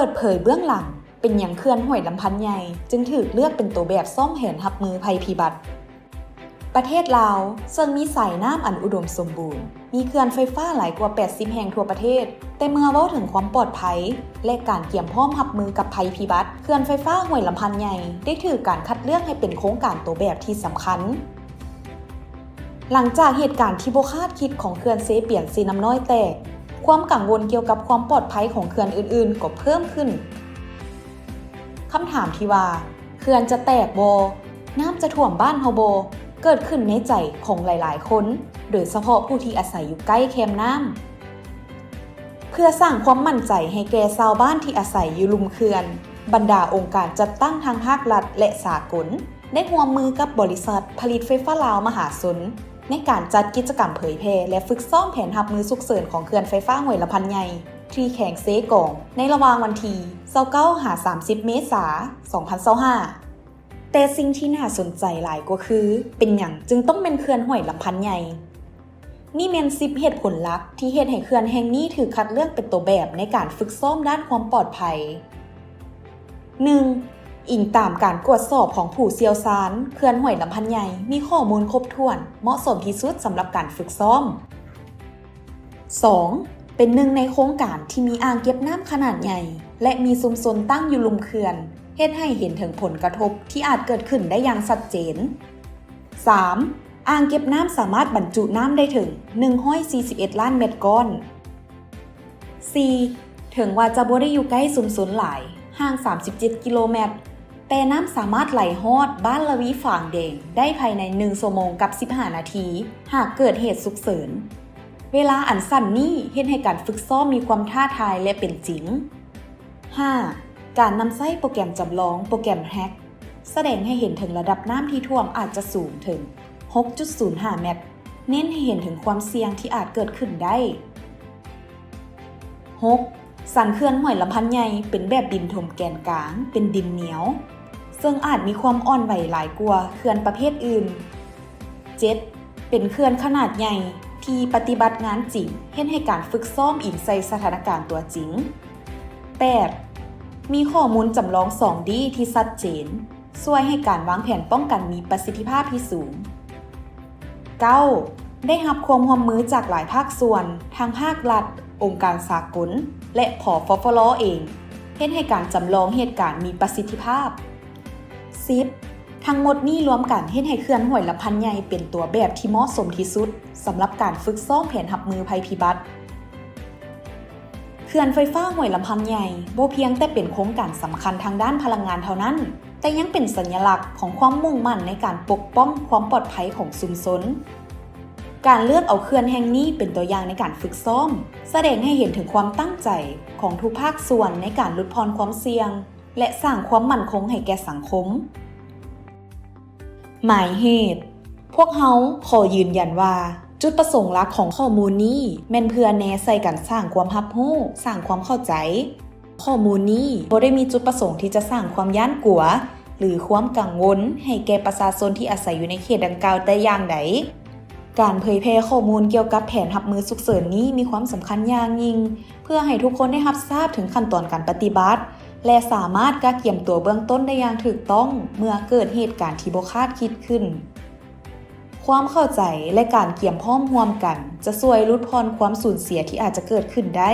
ปิดเผยเบื้องหลังเป็นหยังเขื่อนห้วยลำพันใหญ่จึงถูกเลือกเป็นตัวแบบซ่อมแผนรับมือภัยพิบัติประเทศลาวซึ่งมีสายน้ำอันอุดมสมบูรณ์มีเขื่อนไฟฟ้าหลายกว่า80แห่งทั่วประเทศแต่เมื่อเว้าถึงความปลอดภัยและการเตรียมพร้อมรับมือกับภัยพิบัติเขื่อนไฟฟ้าห้วยลำพันใหญ่ได้ถูกการคัดเลือกให้เป็นโครงการตัวแบบที่สำคัญหลังจากเหตุการณ์ที่บ่คาดคิดของเขื่อนเซเปียนซีน้ำน้อยแตกความกังวลเกี่ยวกับความปลอดภัยของเขื่อนอื่นๆก็เพิ่มขึ้นคำถามที่ว่าเขื่อนจะแตกบ่น้ำจะท่วมบ้านเฮาบ่เกิดขึ้นในใจของหลายๆคนโดยเฉพาะผู้ที่อาศัยอยู่ใกล้แคมน้ำเพื่อสร้างความมั่นใจให้แก่ชาวบ้านที่อาศัยอยู่ลุ่มเขื่อนบรรดาองค์การจัดตั้งทางภาครัฐและสากลได้ร่วมมือกับบริษัทผลิตไฟฟ้าลาวมหาชนในการจัดกิจกรรมเผยแพร่และฝึกซ้อมแผนรับมือฉุกเฉินของเขื่อนไฟฟ้าห้วยลำพันใหญ่ที่แขวงเซกองในระหว่างวันที่29-30 เมษายน 2025แต่สิ่งที่น่าสนใจหลายก็คือเป็นหยังจึงต้องเป็นเขื่อนห้วยลำพันใหญ่นี่แม่น10เหตุผลหลักที่เฮ็ดให้เขื่อนแห่งนี้ถูกคัดเลือกเป็นตัวแบบในการฝึกซ้อมด้านความปลอดภัย 1. อิงตามการตรวจสอบของผู้เชี่ยวชาญเขื่อนห้วยลำพันใหญ่มีข้อมูลครบถ้วนเหมาะสมที่สุดสำหรับการฝึกซ้อม 2. เป็นหนึ่งในโครงการที่มีอ่างเก็บน้ำขนาดใหญ่และมีชุมชนตั้งอยู่ลุ่มเขื่อนเฮ็ดให้เห็นถึงผลกระทบที่อาจเกิดขึ้นได้อย่างชัดเจน 3. อ่างเก็บน้ำสามารถบรรจุน้ำได้ถึง141ล้านเมตรก้อน 4. ถึงว่าจะบ่ได้อยู่ใกล้ชุมชนหลายห่าง37กิโลเมตรแต่น้ำสามารถไหลฮอดบ้านละวีฝางแดงได้ภายใน1ชั่วโมงกับ15นาทีหากเกิดเหตุฉุกเฉินเวลาอันสั้นนี้เฮ็ดให้การฝึกซ้อมมีความท้าทายและเป็นจริง 5. การนำใช้โปรแกรมจำลองโปรแกรมแฮกแสดงให้เห็นถึงระดับน้ำที่ท่วมอาจจะสูงถึง 6.05 เมตรเน้นให้เห็นถึงความเสี่ยงที่อาจเกิดขึ้นได้ 6. สันเขื่อนห้วยลำพันใหญ่เป็นแบบดินถมแกนกลางเป็นดินเหนียวซึ่งอาจมีความอ่อนไหวหลายกว่าเขื่อนประเภทอื่น 7. เป็นเขื่อนขนาดใหญ่ที่ปฏิบัติงานจริงเฮ็ดให้การฝึกซ้อมอิงใส่สถานการณ์ตัวจริง 8. มีข้อมูลจำลอง 2D ที่ชัดเจนช่วยให้การวางแผนป้องกันมีประสิทธิภาพที่สูง 9. ได้รับความร่วมมือจากหลายภาคส่วนทางภาครัฐองค์การสากลและผฟฟล.เองเฮ็ดให้การจำลองเหตุการณ์มีประสิทธิภาพ 10. ทั้งหมดนี้รวมกันเฮ็ดให้เขื่อนห้วยลำพันใหญ่เป็นตัวแบบที่เหมาะสมที่สุดสำหรับการฝึกซ้อมแผนรับมือภัยพิบัติเขื่อนไฟฟ้าห้วยลำพันใหญ่บ่เพียงแต่เป็นโครงการสำคัญทางด้านพลังงานเท่านั้นแต่ยังเป็นสัญลักษณ์ของความมุ่งมั่นในการปกป้องความปลอดภัยของชุมชนการเลือกเอาเขื่อนแห่งนี้เป็นตัวอย่างในการฝึกซ้อมแสดงให้เห็นถึงความตั้งใจของทุกภาคส่วนในการลดพรความเสี่ยงและสร้างความมั่นคงให้แก่สังคมหมายเหตุพวกเฮาขอยืนยันว่าจุดประสงค์หลักของข้อมูลนี้แม่นเพื่อแนใส่กันสร้างความรับรู้สร้างความเข้าใจข้อมูลนี้บ่ได้มีจุดประสงค์ที่จะสร้างความย้านกลัวหรือความกังวลให้แก่ประชาชนที่อาศัยอยู่ในเขตดังกล่าวแต่อย่างใดการเผยแพร่ข้อมูลเกี่ยวกับแผนรับมือฉุกเฉินนี้มีความสำคัญอย่างยิ่งเพื่อให้ทุกคนได้รับทราบถึงขั้นตอนการปฏิบัติและสามารถกักเก็บตัวเบื้องต้นได้อย่างถูกต้องเมื่อเกิดเหตุการณ์ที่บ่คาดคิดขึ้นความเข้าใจและการเตรียมพร้อมร่วมกันจะช่วยลดพรความสูญเสียที่อาจจะเกิดขึ้นได้